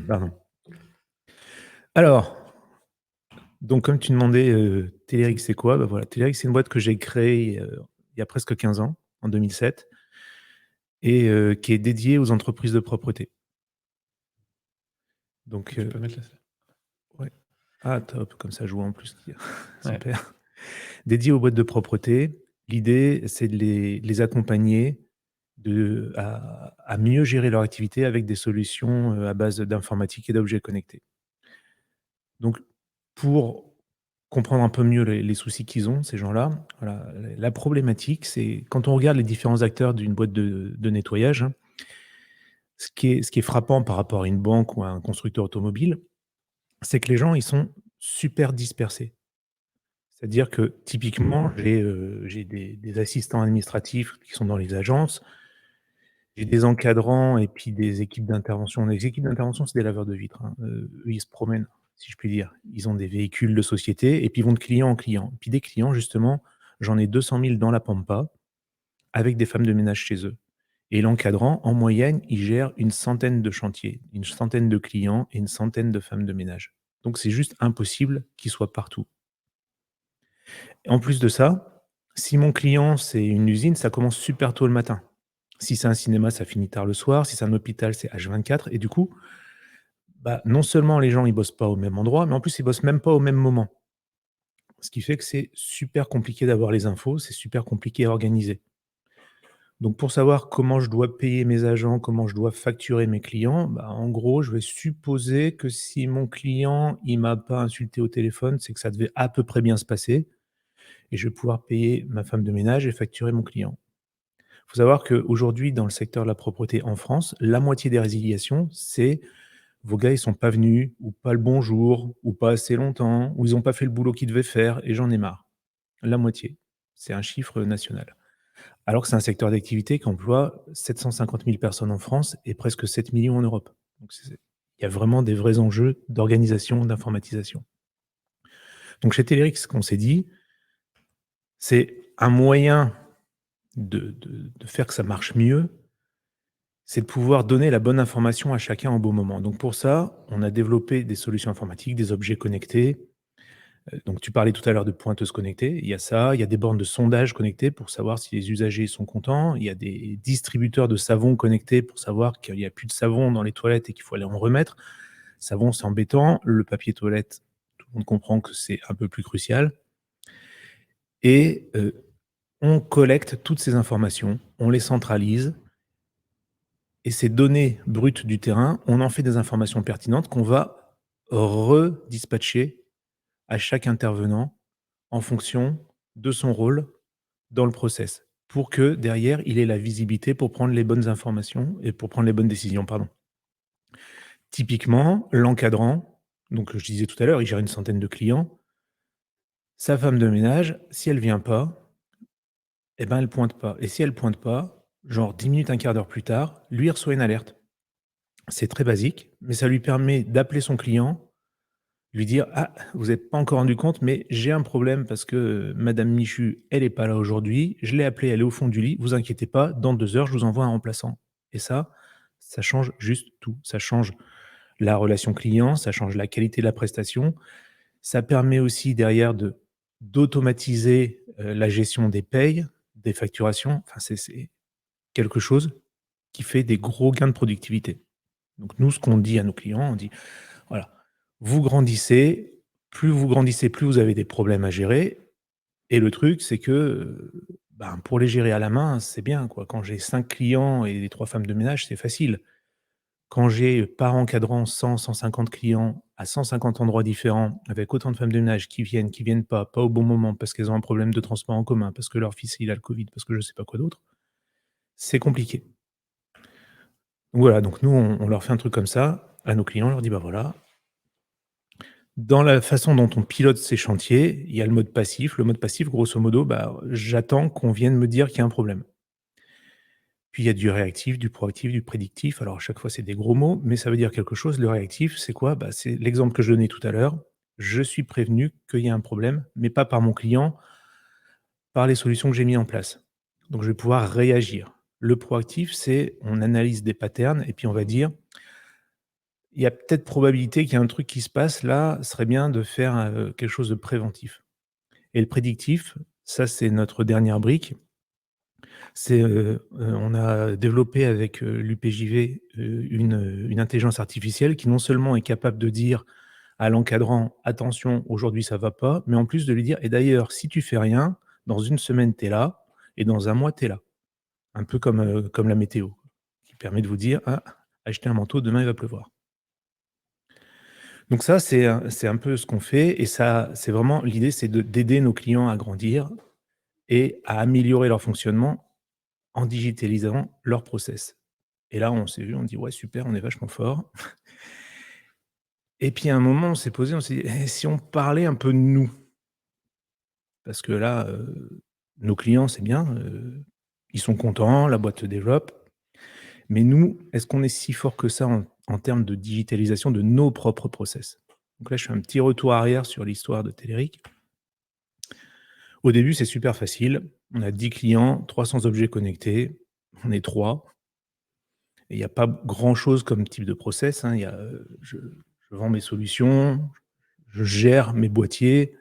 Pardon. Alors, donc comme tu demandais, Telerik, c'est quoi? Bah, voilà, Telerik, c'est une boîte que j'ai créée, il y a presque 15 ans, en 2007 et qui est dédiée aux entreprises de propreté. Donc, Tu peux mettre là. ouais. Ah top, comme ça je vois en plus. Ouais. Super. Dédiée aux boîtes de propreté, l'idée, c'est de les accompagner à mieux gérer leur activité avec des solutions, à base d'informatique et d'objets connectés. Donc pour comprendre un peu mieux les soucis qu'ils ont, ces gens-là, voilà, la problématique, c'est quand on regarde les différents acteurs d'une boîte de nettoyage, hein, ce qui est frappant par rapport à une banque ou à un constructeur automobile, c'est que les gens, ils sont super dispersés. C'est-à-dire que typiquement, j'ai des assistants administratifs qui sont dans les agences, j'ai des encadrants et puis des équipes d'intervention. Les équipes d'intervention, c'est des laveurs de vitres, hein. Eux, ils se promènent, si je puis dire. Ils ont des véhicules de société et puis ils vont de client en client. Puis des clients, justement, j'en ai 200 000 dans la pampa avec des femmes de ménage chez eux. Et l'encadrant, en moyenne, il gère une centaine de chantiers, une centaine de clients et une centaine de femmes de ménage. Donc c'est juste impossible qu'ils soient partout. En plus de ça, si mon client, c'est une usine, ça commence super tôt le matin. Si c'est un cinéma, ça finit tard le soir. Si c'est un hôpital, c'est H24. Et du coup, bah, non seulement les gens, ils bossent pas au même endroit, mais en plus, ils bossent même pas au même moment. Ce qui fait que c'est super compliqué d'avoir les infos, c'est super compliqué à organiser. Donc, pour savoir comment je dois payer mes agents, comment je dois facturer mes clients, bah, en gros, je vais supposer que si mon client, il m'a pas insulté au téléphone, c'est que ça devait à peu près bien se passer et je vais pouvoir payer ma femme de ménage et facturer mon client. Il faut savoir qu'aujourd'hui, dans le secteur de la propreté en France, la moitié des résiliations, c'est vos gars, ils sont pas venus, ou pas le bonjour, ou pas assez longtemps, ou ils ont pas fait le boulot qu'ils devaient faire, et j'en ai marre. La moitié. C'est un chiffre national. Alors que c'est un secteur d'activité qui emploie 750 000 personnes en France et presque 7 millions en Europe. Donc il y a vraiment des vrais enjeux d'organisation, d'informatisation. Donc chez Telerik, ce qu'on s'est dit, c'est un moyen de faire que ça marche mieux, c'est de pouvoir donner la bonne information à chacun au bon moment. Donc pour ça, on a développé des solutions informatiques, des objets connectés. Donc tu parlais tout à l'heure de pointeuses connectées, il y a ça, il y a des bornes de sondage connectées pour savoir si les usagers sont contents, il y a des distributeurs de savon connectés pour savoir qu'il n'y a plus de savon dans les toilettes et qu'il faut aller en remettre. Savon, c'est embêtant, le papier toilette, tout le monde comprend que c'est un peu plus crucial. Et on collecte toutes ces informations, on les centralise, et ces données brutes du terrain, on en fait des informations pertinentes qu'on va redispatcher à chaque intervenant en fonction de son rôle dans le process, pour que derrière, il ait la visibilité pour prendre les bonnes informations et pour prendre les bonnes décisions, pardon. Typiquement, l'encadrant, donc je disais tout à l'heure, il gère une centaine de clients. Sa femme de ménage, si elle vient pas, eh ben, elle pointe pas. Et si elle pointe pas, genre 10 minutes, un quart d'heure plus tard, lui il reçoit une alerte. C'est très basique, mais ça lui permet d'appeler son client, lui dire: «Ah, vous n'êtes pas encore rendu compte, mais j'ai un problème parce que madame Michu, elle est pas là aujourd'hui. Je l'ai appelée, elle est au fond du lit. Vous inquiétez pas, dans 2 heures, je vous envoie un remplaçant». Et ça change juste tout. Ça change la relation client, ça change la qualité de la prestation. Ça permet aussi derrière d'automatiser, la gestion des payes, des facturations. Enfin, c'est quelque chose qui fait des gros gains de productivité. Donc nous, ce qu'on dit à nos clients, on dit: «Voilà, vous grandissez, plus vous avez des problèmes à gérer et le truc, c'est que, ben, pour les gérer à la main, c'est bien, quoi. Quand j'ai 5 clients et les 3 femmes de ménage, c'est facile. Quand j'ai par encadrant 100-150 clients à 150 endroits différents, avec autant de femmes de ménage qui viennent pas au bon moment parce qu'elles ont un problème de transport en commun, parce que leur fils, il a le covid, parce que je sais pas quoi d'autre, c'est compliqué». Donc voilà, donc nous, on leur fait un truc comme ça à nos clients, on leur dit: «Bah, voilà, dans la façon dont on pilote ces chantiers, il y a le mode passif. Le mode passif, grosso modo, bah, j'attends qu'on vienne me dire qu'il y a un problème. Puis il y a du réactif, du proactif, du prédictif. Alors à chaque fois, c'est des gros mots, mais ça veut dire quelque chose. Le réactif, c'est quoi? Bah, c'est l'exemple que je donnais tout à l'heure. Je suis prévenu qu'il y a un problème, mais pas par mon client, par les solutions que j'ai mis en place. Donc je vais pouvoir réagir. Le proactif, c'est on analyse des patterns et puis on va dire: il y a peut-être probabilité qu'il y a un truc qui se passe là, ce serait bien de faire, quelque chose de préventif et le prédictif, ça c'est notre dernière brique. C'est, on a développé avec, l'UPJV, une intelligence artificielle qui non seulement est capable de dire à l'encadrant: «Attention, aujourd'hui ça va pas», mais en plus de lui dire: «Et d'ailleurs, si tu fais rien, dans une semaine tu es là et dans un mois tu es là». Un peu comme la météo, qui permet de vous dire: «Ah, achetez un manteau, demain il va pleuvoir». Donc ça, c'est un peu ce qu'on fait et ça, c'est vraiment l'idée, c'est d'aider nos clients à grandir et à améliorer leur fonctionnement en digitalisant leurs process. Et là, on s'est vu, on dit: «Ouais, super, on est vachement fort». Et puis à un moment, on s'est posé, on s'est dit: «Eh, si on parlait un peu de nous?» Parce que là, nos clients, c'est bien, ils sont contents, la boîte se développe, mais nous, est-ce qu'on est si fort que ça en termes de digitalisation de nos propres process? Donc là, je fais un petit retour arrière sur l'histoire de Telerik. Au début, c'est super facile. On a 10 clients, 300 objets connectés, on est 3 et il y a pas grand-chose comme type de process, hein. Il y a, je vends mes solutions, je gère mes boîtiers,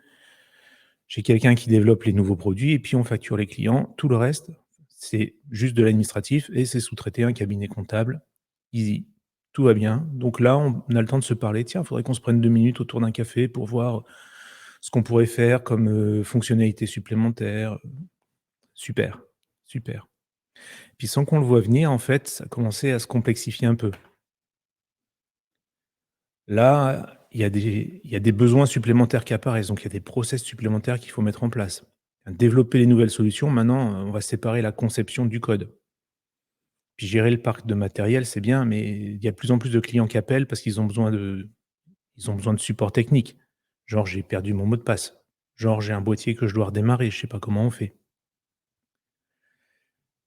j'ai quelqu'un qui développe les nouveaux produits et puis on facture les clients. Tout le reste, c'est juste de l'administratif et c'est sous-traité un cabinet comptable. Easy, tout va bien. Donc là, on a le temps de se parler. Tiens, il faudrait qu'on se prenne 2 minutes autour d'un café pour voir ce qu'on pourrait faire comme, fonctionnalité supplémentaire. Super, super. Puis sans qu'on le voie venir, en fait, ça a commencé à se complexifier un peu. Là, il y a des besoins supplémentaires qui apparaissent, donc il y a des process supplémentaires qu'il faut mettre en place. Développer les nouvelles solutions, maintenant, on va séparer la conception du code. Puis gérer le parc de matériel, c'est bien, mais il y a de plus en plus de clients qui appellent parce qu'ils ont besoin de support technique. Genre: «J'ai perdu mon mot de passe». Genre: «J'ai un boîtier que je dois redémarrer, je sais pas comment on fait».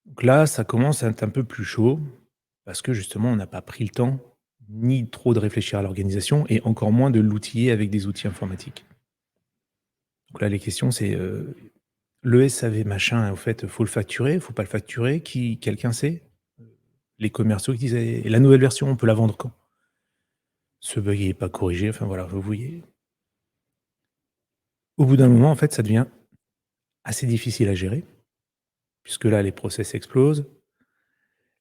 Donc là, ça commence à être un peu plus chaud parce que justement, on n'a pas pris le temps, ni trop de réfléchir à l'organisation et encore moins de l'outiller avec des outils informatiques. Donc là, les questions, c'est, le SAV machin, au fait, faut le facturer, faut pas le facturer? Quelqu'un sait? Les commerciaux qui disaient: «Et la nouvelle version, on peut la vendre quand?» Ce bug est pas corrigé, enfin voilà, vous voyez? Au bout d'un moment, en fait, ça devient assez difficile à gérer, puisque là, les process explosent,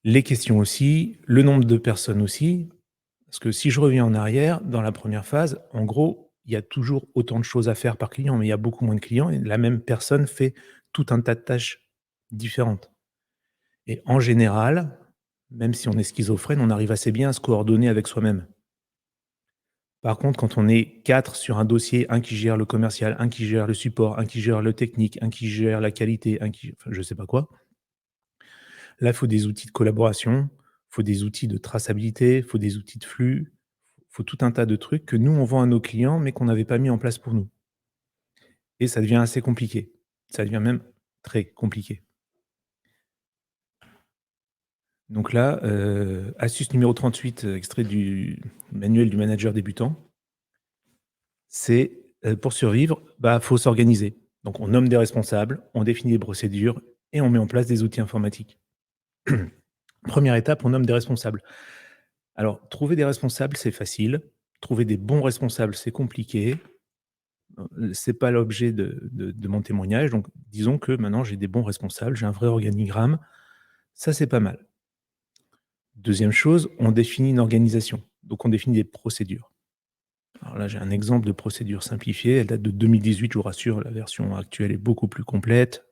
les questions aussi, le nombre de personnes aussi. Parce que si je reviens en arrière, dans la première phase, en gros, il y a toujours autant de choses à faire par client, mais il y a beaucoup moins de clients et la même personne fait tout un tas de tâches différentes. Et en général, même si on est schizophrène, on arrive assez bien à se coordonner avec soi-même. Par contre, quand on est 4 sur un dossier, un qui gère le commercial, un qui gère le support, un qui gère le technique, un qui gère la qualité, un qui enfin, je sais pas quoi. Là, il faut des outils de collaboration, il faut des outils de traçabilité, il faut des outils de flux, il faut tout un tas de trucs que nous, on vend à nos clients, mais qu'on n'avait pas mis en place pour nous et ça devient assez compliqué. Ça devient même très compliqué. Donc là, astuce numéro 38, extrait du manuel du manager débutant, c'est, pour survivre, bah, faut s'organiser. Donc on nomme des responsables, on définit des procédures et on met en place des outils informatiques. Première étape, on nomme des responsables. Alors trouver des responsables, c'est facile. Trouver des bons responsables, c'est compliqué. C'est pas l'objet de mon témoignage, donc disons que maintenant j'ai des bons responsables, j'ai un vrai organigramme, ça c'est pas mal. Deuxième chose, on définit une organisation, donc on définit des procédures. Alors là, j'ai un exemple de procédure simplifiée, elle date de 2018, je vous rassure, la version actuelle est beaucoup plus complète.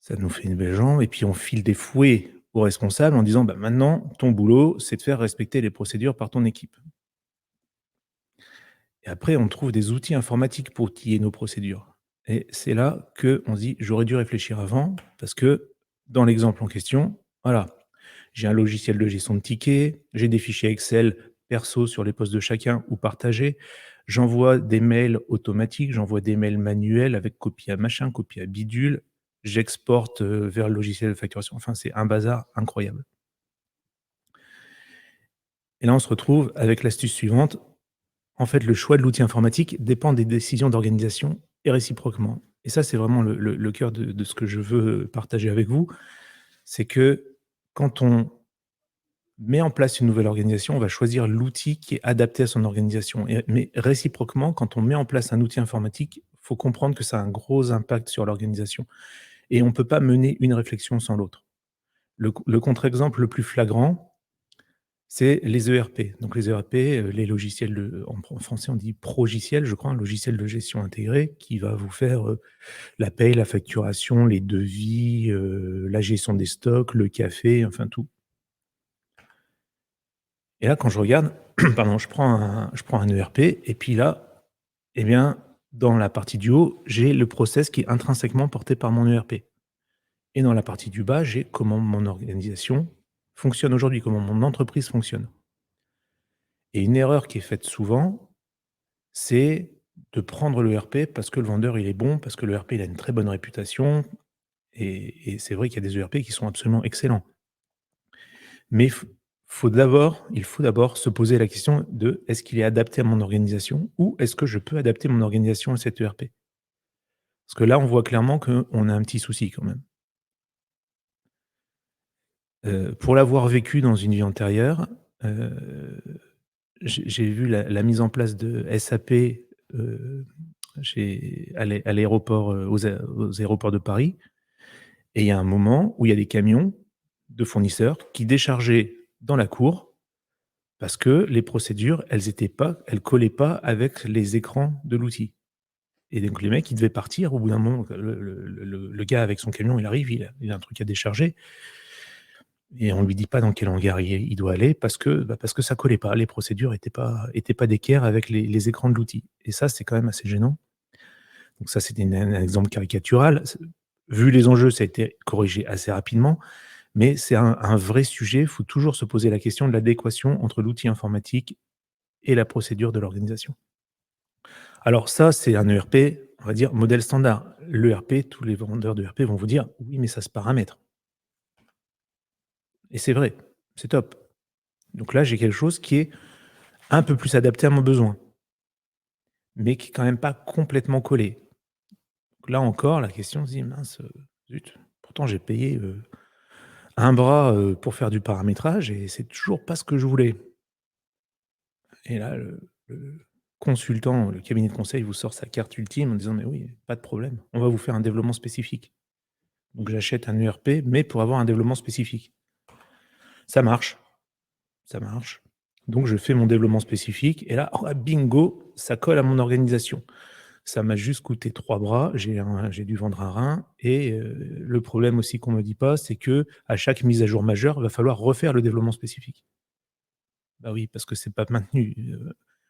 Ça nous fait une belle jambe et puis on file des fouets aux responsables en disant: «Bah, maintenant, ton boulot, c'est de faire respecter les procédures par ton équipe». Et après, on trouve des outils informatiques pour outiller nos procédures. Et c'est là qu'on se dit: «J'aurais dû réfléchir avant», parce que dans l'exemple en question, voilà, j'ai un logiciel de gestion de tickets, j'ai des fichiers Excel perso sur les postes de chacun ou partagés. J'envoie des mails automatiques, j'envoie des mails manuels avec copie à machin, copie à bidule. J'exporte, vers le logiciel de facturation. Enfin, c'est un bazar incroyable. Et là, on se retrouve avec l'astuce suivante. En fait, le choix de l'outil informatique dépend des décisions d'organisation et réciproquement. Et ça, c'est vraiment le cœur de ce que je veux partager avec vous. C'est que quand on met en place une nouvelle organisation, on va choisir l'outil qui est adapté à son organisation. Mais réciproquement, quand on met en place un outil informatique, il faut comprendre que ça a un gros impact sur l'organisation. Et on ne peut pas mener une réflexion sans l'autre. Le contre-exemple le plus flagrant, c'est les ERP. Donc les ERP, les logiciels en français on dit progiciel, je crois, un logiciel de gestion intégrée qui va vous faire la paye, la facturation, les devis, la gestion des stocks, le café, enfin tout. Et là, quand je regarde, pardon, je prends un ERP et puis là, eh bien, dans la partie du haut, j'ai le process qui est intrinsèquement porté par mon ERP. Et dans la partie du bas, j'ai comment mon organisation fonctionne aujourd'hui, comment mon entreprise fonctionne. Et une erreur qui est faite souvent, c'est de prendre l'ERP parce que le vendeur, il est bon, parce que l'ERP, il a une très bonne réputation. Et c'est vrai qu'il y a des ERP qui sont absolument excellents. Mais il faut d'abord se poser la question de: «Est-ce qu'il est adapté à mon organisation ou est-ce que je peux adapter mon organisation à cet ERP?» Parce que là, on voit clairement qu'on a un petit souci quand même. Pour l'avoir vécu dans une vie antérieure, heu, j'ai vu la mise en place de SAP, à l'aéroport, aux aéroports de Paris, et il y a un moment où il y a des camions de fournisseurs qui déchargeaient dans la cour parce que les procédures, elles collaient pas avec les écrans de l'outil. Et donc les mecs, ils devaient partir au bout d'un moment. Le gars avec son camion, il arrive, il a un truc à décharger et on lui dit pas dans quel hangar il doit aller parce que ça collait pas. Les procédures étaient pas d'équerre avec les écrans de l'outil, et ça, c'est quand même assez gênant. Donc ça, c'était un exemple caricatural. Vu les enjeux, ça a été corrigé assez rapidement, mais c'est un vrai sujet. Il faut toujours se poser la question de l'adéquation entre l'outil informatique et la procédure de l'organisation. Alors ça, c'est un ERP, on va dire modèle standard. L'ERP, tous les vendeurs d'ERP vont vous dire: «Oui, mais ça se paramètre», et c'est vrai, c'est top. Donc là, j'ai quelque chose qui est un peu plus adapté à mon besoin, mais qui est quand même pas complètement collé. Donc là encore, la question se dit: «Mince, zut, pourtant j'ai payé, un bras, pour faire du paramétrage et c'est toujours pas ce que je voulais». Et là, le consultant, le cabinet de conseil vous sort sa carte ultime en disant: «Mais oui, pas de problème, on va vous faire un développement spécifique». Donc j'achète un ERP, mais pour avoir un développement spécifique. Ça marche, ça marche. Donc je fais mon développement spécifique et là, oh bingo, ça colle à mon organisation. Ça m'a juste coûté 3 bras, j'ai dû vendre un rein, et le problème aussi qu'on me dit pas, c'est que à chaque mise à jour majeure, il va falloir refaire le développement spécifique. Bah oui, parce que c'est pas maintenu.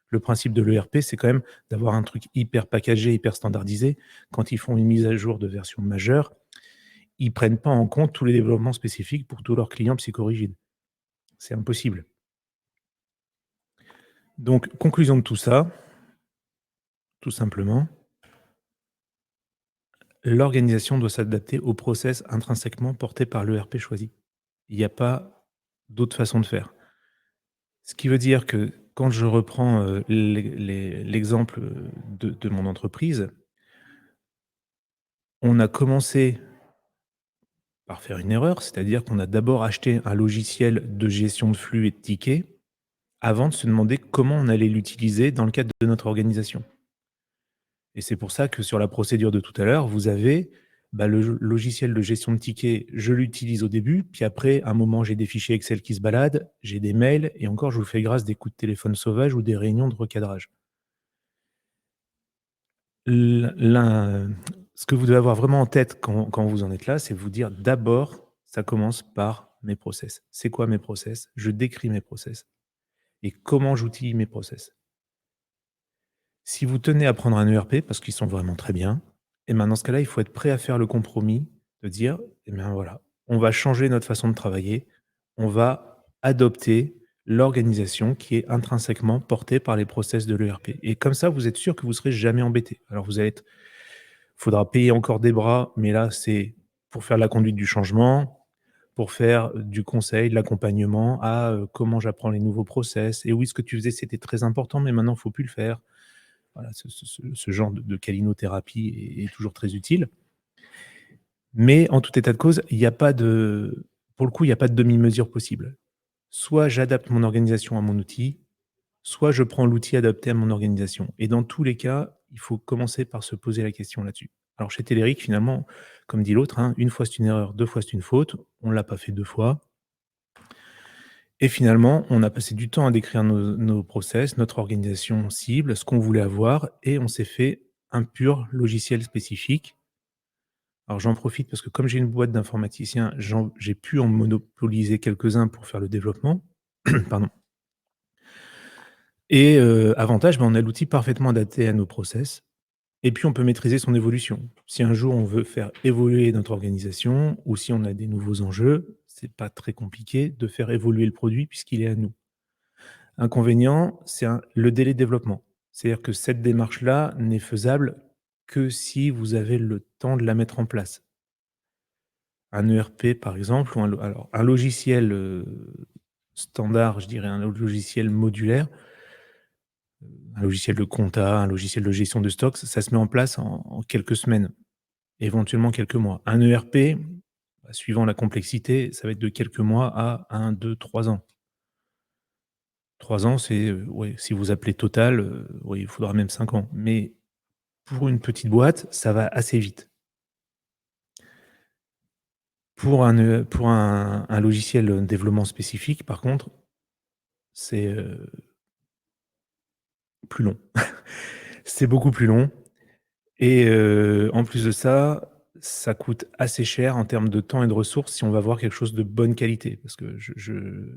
Le principe de l'ERP, c'est quand même d'avoir un truc hyper packagé, hyper standardisé. Quand ils font une mise à jour de version majeure, ils prennent pas en compte tous les développements spécifiques pour tous leurs clients psychorigides. C'est impossible. Donc conclusion de tout ça, tout simplement, l'organisation doit s'adapter au process intrinsèquement porté par l'ERP choisi. Il n'y a pas d'autre façon de faire. Ce qui veut dire que quand je reprends, l'exemple, de mon entreprise, on a commencé par faire une erreur, c'est-à-dire qu'on a d'abord acheté un logiciel de gestion de flux et de tickets, avant de se demander comment on allait l'utiliser dans le cadre de notre organisation. Et c'est pour ça que sur la procédure de tout à l'heure, vous avez, bah, le logiciel de gestion de tickets, je l'utilise au début, puis après, à un moment, j'ai des fichiers Excel qui se baladent, j'ai des mails, et encore, je vous fais grâce des coups de téléphone sauvages ou des réunions de recadrage. L'un Ce que vous devez avoir vraiment en tête quand vous en êtes là, c'est vous dire: «D'abord, ça commence par mes process. C'est quoi mes process? Je décris mes process et comment j'outille mes process». Si vous tenez à prendre un ERP parce qu'ils sont vraiment très bien, et ben, dans ce cas-là, il faut être prêt à faire le compromis de dire: «Eh bien, voilà, on va changer notre façon de travailler, on va adopter l'organisation qui est intrinsèquement portée par les process de l'ERP», et comme ça, vous êtes sûr que vous serez jamais embêté. Alors vous allez être faudra payer encore des bras, mais là, c'est pour faire la conduite du changement, pour faire du conseil, de l'accompagnement à, comment j'apprends les nouveaux process, et oui, ce que tu faisais, c'était très important, mais maintenant, il faut plus le faire. Voilà, ce genre de câlinothérapie est toujours très utile. Mais en tout état de cause, il y a pas de pour le coup, il y a pas de demi-mesure possible. soit j'adapte mon organisation à mon outil, soit je prends l'outil adapté à mon organisation. Et dans tous les cas, il faut commencer par se poser la question là-dessus. Alors chez Telerik, finalement, comme dit l'autre, hein, une fois c'est une erreur, deux fois c'est une faute. On ne l'a pas fait deux fois. Et finalement, on a passé du temps à décrire nos process, notre organisation cible, ce qu'on voulait avoir, et on s'est fait un pur logiciel spécifique. Alors j'en profite parce que comme j'ai une boîte d'informaticiens, j'ai pu en monopoliser quelques-uns pour faire le développement. Pardon. Et avantage, on a l'outil parfaitement adapté à nos process et puis on peut maîtriser son évolution. Si un jour on veut faire évoluer notre organisation ou si on a des nouveaux enjeux, c'est pas très compliqué de faire évoluer le produit puisqu'il est à nous. Inconvénient, c'est le délai de développement. C'est-à-dire que cette démarche-là n'est faisable que si vous avez le temps de la mettre en place. Un ERP par exemple ou un logiciel, standard, je dirais un logiciel modulaire, un logiciel de compta, un logiciel de gestion de stocks, ça se met en place en quelques semaines, éventuellement quelques mois. Un ERP, bah, suivant la complexité, ça va être de quelques mois à 1, 2, 3 ans. 3 ans, c'est, ouais, si vous appelez Total, oui, il faudra même 5 ans. Mais pour une petite boîte, ça va assez vite. Pour un logiciel, développement spécifique, par contre, c'est, plus long. C'est beaucoup plus long et en plus de ça, ça coûte assez cher en termes de temps et de ressources si on va avoir quelque chose de bonne qualité. Parce que je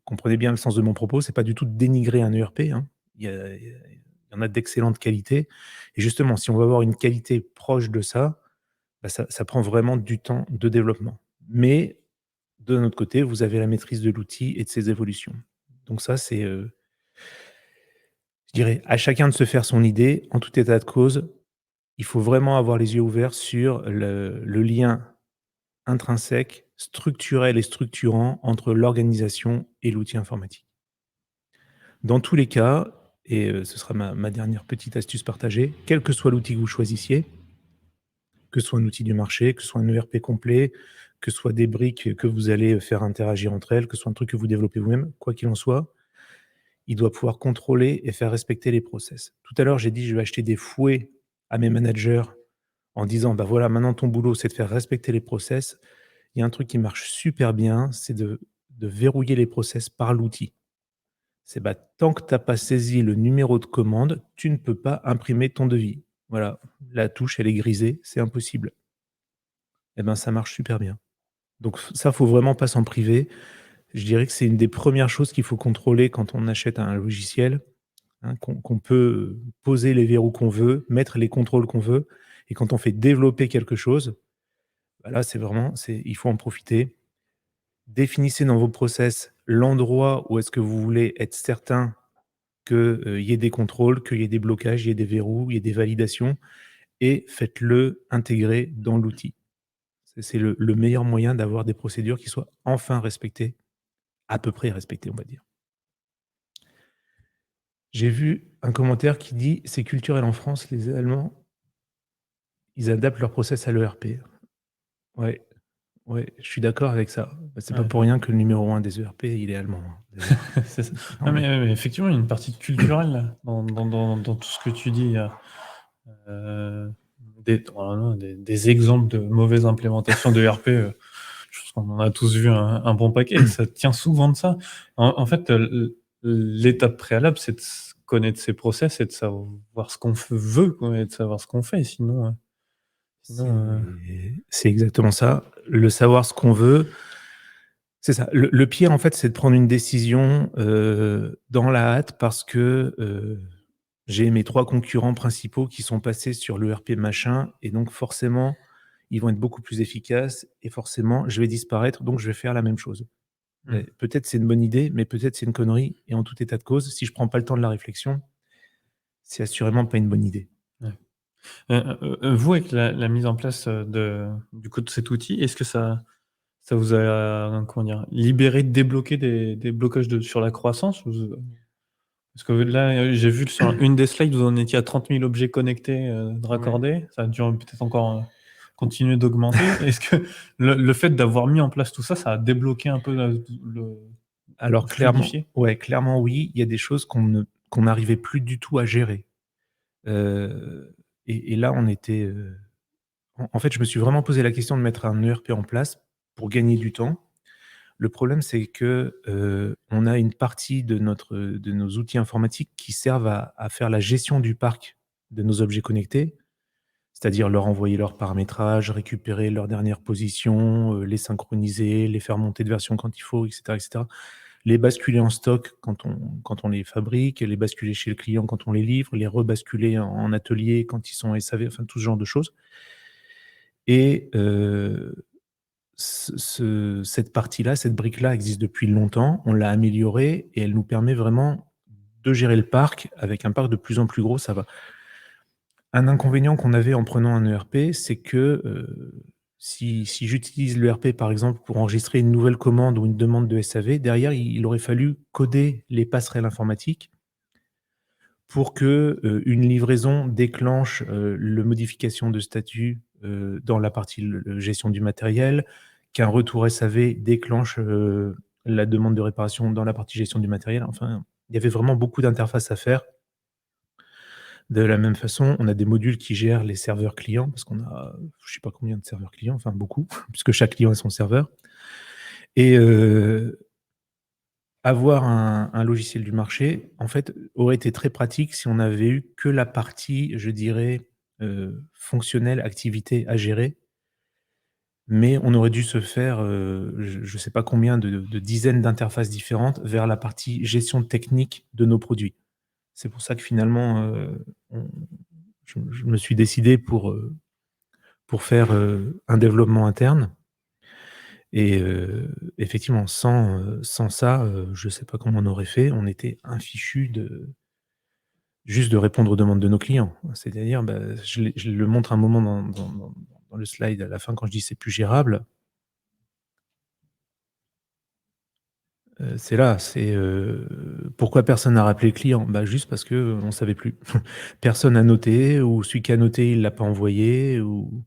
comprenez bien le sens de mon propos, c'est pas du tout de dénigrer un ERP, hein. Il y en a d'excellente qualité et justement, si on veut avoir une qualité proche de ça, bah, ça prend vraiment du temps de développement. Mais de notre côté, vous avez la maîtrise de l'outil et de ses évolutions. Donc ça, c'est, je dirais, à chacun de se faire son idée. En tout état de cause, il faut vraiment avoir les yeux ouverts sur le lien intrinsèque, structurel et structurant entre l'organisation et l'outil informatique. Dans tous les cas, et ce sera ma dernière petite astuce partagée, quel que soit l'outil que vous choisissiez, que ce soit un outil du marché, que ce soit un ERP complet, que ce soit des briques que vous allez faire interagir entre elles, que ce soit un truc que vous développez vous-même, quoi qu'il en soit, il doit pouvoir contrôler et faire respecter les process. Tout à l'heure, j'ai dit: «Je vais acheter des fouets à mes managers en disant: "Bah, voilà, maintenant ton boulot, c'est de faire respecter les process"». Il y a un truc qui marche super bien, c'est de verrouiller les process par l'outil. C'est, bah, tant que tu as pas saisi le numéro de commande, tu ne peux pas imprimer ton devis. Voilà, la touche, elle est grisée, c'est impossible. Et ben, ça marche super bien. Donc ça, faut vraiment pas s'en priver. Je dirais que c'est une des premières choses qu'il faut contrôler quand on achète un logiciel, hein, qu'on peut poser les verrous qu'on veut, mettre les contrôles qu'on veut et quand on fait développer quelque chose, bah, là, c'est vraiment il faut en profiter. Définissez dans vos process l'endroit où est-ce que vous voulez être certain que, il y ait des contrôles, qu'il y ait des blocages, il y ait des verrous, il y ait des validations et faites-le intégrer dans l'outil. C'est le meilleur moyen d'avoir des procédures qui soient enfin respectées, à peu près respectées, on va dire. J'ai vu un commentaire qui dit: «C'est culturel en France, les Allemands, ils adaptent leur process à l'ERP». Ouais, ouais, je suis d'accord avec ça. Bah, c'est pas Ouais. pour rien que le numéro un des ERP, il est allemand, hein, d'ailleurs. C'est ça. Non Non, mais mais effectivement, il y a une partie culturelle là, dans tout ce que tu dis. Il y a, heu, voilà, des exemples de mauvaise implémentation de RP, je pense qu'on en a tous vu un bon paquet et ça tient souvent de ça. En fait, l'étape préalable, c'est de connaître ses process et de savoir ce qu'on veut quoi et de savoir ce qu'on fait. Sinon, c'est exactement ça. Le savoir ce qu'on veut, c'est ça. Le pire, en fait, c'est de prendre une décision, dans la hâte parce que, j'ai mes 3 concurrents principaux qui sont passés sur l'ERP machin et donc forcément, ils vont être beaucoup plus efficaces et forcément, je vais disparaître, donc je vais faire la même chose. mmh. Peut-être c'est une bonne idée, mais peut-être c'est une connerie et en tout état de cause, si je prends pas le temps de la réflexion, c'est assurément pas une bonne idée. Ouais. Vous, avec la mise en place, du coup, de cet outil, est-ce que ça vous a, comment dire? Libéré, débloqué des blocages sur la croissance? Parce que là, j'ai vu sur une des slides, vous en étiez à 30 000 objets connectés, de Ouais. raccordés. Ça a dû peut-être encore, continuer d'augmenter. Est-ce que le fait d'avoir mis en place tout ça, ça a débloqué un peu le Alors fluidifier? clairement oui, il y a des choses qu'on n'arrivait plus du tout à gérer. Et là, on était, en fait, je me suis vraiment posé la question de mettre un ERP en place pour gagner du temps. Le problème, c'est que, on a une partie de nos outils informatiques qui servent à faire la gestion du parc de nos objets connectés, c'est-à-dire leur envoyer leur paramétrage, récupérer leurs dernières positions, les synchroniser, les faire monter de version quand il faut, et cetera, et cetera. Les basculer en stock quand on les fabrique, les basculer chez le client quand on les livre, les rebasculer en atelier quand ils sont SAV, enfin tout ce genre de choses. Et cette partie-là, cette brique-là existe depuis longtemps. On l'a améliorée et elle nous permet vraiment de gérer le parc. Avec un parc de plus en plus gros, ça va. Un inconvénient qu'on avait en prenant un ERP, c'est que, si j'utilise l'ERP, par exemple, pour enregistrer une nouvelle commande ou une demande de SAV, derrière, il aurait fallu coder les passerelles informatiques pour que, une livraison déclenche, le modification de statut, dans la partie gestion du matériel, qu'un retour SAV déclenche, la demande de réparation dans la partie gestion du matériel. Enfin, il y avait vraiment beaucoup d'interfaces à faire. De la même façon, on a des modules qui gèrent les serveurs clients parce qu'on a, je sais pas combien de serveurs clients, enfin beaucoup, puisque chaque client a son serveur. Et avoir un logiciel du marché, en fait, aurait été très pratique si on avait eu que la partie, je dirais, fonctionnelle, activité à gérer. Mais on aurait dû se faire, je sais pas combien de dizaines d'interfaces différentes vers la partie gestion technique de nos produits. C'est pour ça que finalement, on je me suis décidé pour faire, un développement interne. Et effectivement, sans ça, je sais pas comment on aurait fait. On était infichus de juste de répondre aux demandes de nos clients. C'est-à-dire, bah, je le montre un moment dans le slide à la fin quand je dis: «C'est plus gérable». C'est là, pourquoi personne n'a rappelé le client? Bah, juste parce qu'on savait plus. Personne n'a noté, ou celui qui a noté, il l'a pas envoyé, ou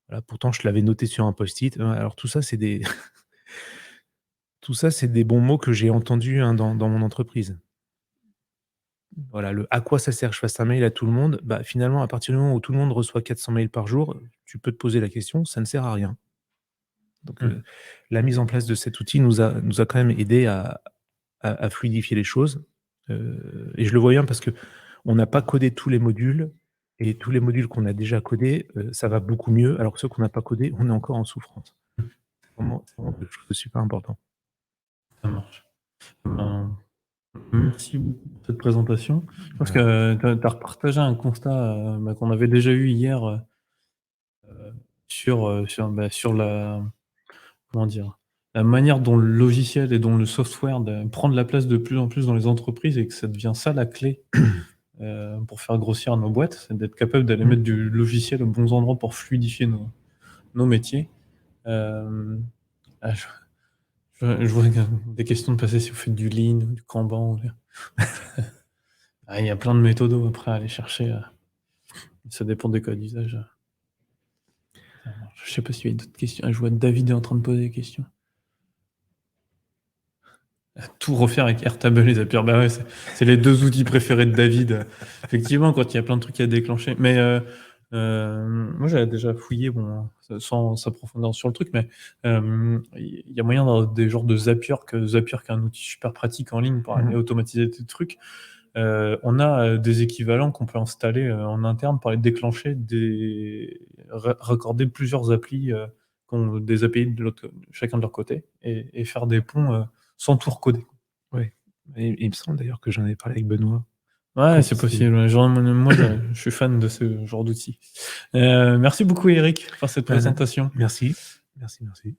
voilà, pourtant je l'avais noté sur un post-it. Alors tout ça, c'est des tout ça, c'est des bons mots que j'ai entendus, hein, dans mon entreprise. Voilà, le «à quoi ça sert que je fasse un mail à tout le monde?» Bah, finalement, à partir du moment où tout le monde reçoit 400 mails par jour, tu peux te poser la question, ça ne sert à rien. Donc, Mmh. la mise en place de cet outil nous a quand même aidé à fluidifier les choses. Et je le vois bien parce qu'on n'a pas codé tous les modules, et tous les modules qu'on a déjà codés, ça va beaucoup mieux, alors que ceux qu'on n'a pas codés, on est encore en souffrance. Vraiment quelque chose de super important. Ça marche. Ben, merci beaucoup pour cette présentation. Je pense Voilà. que tu as repartagé un constat, qu'on avait déjà eu hier, sur la, comment dire? La manière dont le logiciel et dont le software prend de la place de plus en plus dans les entreprises, et que ça devient ça la clé, pour faire grossir nos boîtes, c'est d'être capable d'aller Mmh. mettre du logiciel aux bons endroits pour fluidifier nos métiers. Hem, ah, je vois que des questions de passer si vous faites du Lean ou du Kanban. Ah, il y a plein de méthodos après à aller chercher, ça dépend des cas d'usage. Ça marche. Je sais pas s'il y a d'autres questions. Ah, je vois David est en train de poser des questions. Tout refaire avec Airtable et Zapier, bah ouais, c'est les 2 outils préférés de David, effectivement, quand il y a plein de trucs à déclencher. Mais moi j'avais déjà fouillé, bon, sans s'approfondir sur le truc, mais il y a moyen d'avoir des genres de Zapier, qui est un outil super pratique en ligne pour aller Mmh. automatiser des trucs. On a, des équivalents qu'on peut installer, en interne pour aller déclencher raccorder plusieurs applis, qui ont des API de l'autre, chacun de leur côté, et faire des ponts, sans tout recoder. Ouais, et il me semble d'ailleurs que j'en ai parlé avec Benoît Ouais, quand c'est il s'est possible, ouais, genre moi je suis fan de ce genre d'outils. Merci beaucoup Eric pour cette bah, présentation. merci, merci, merci.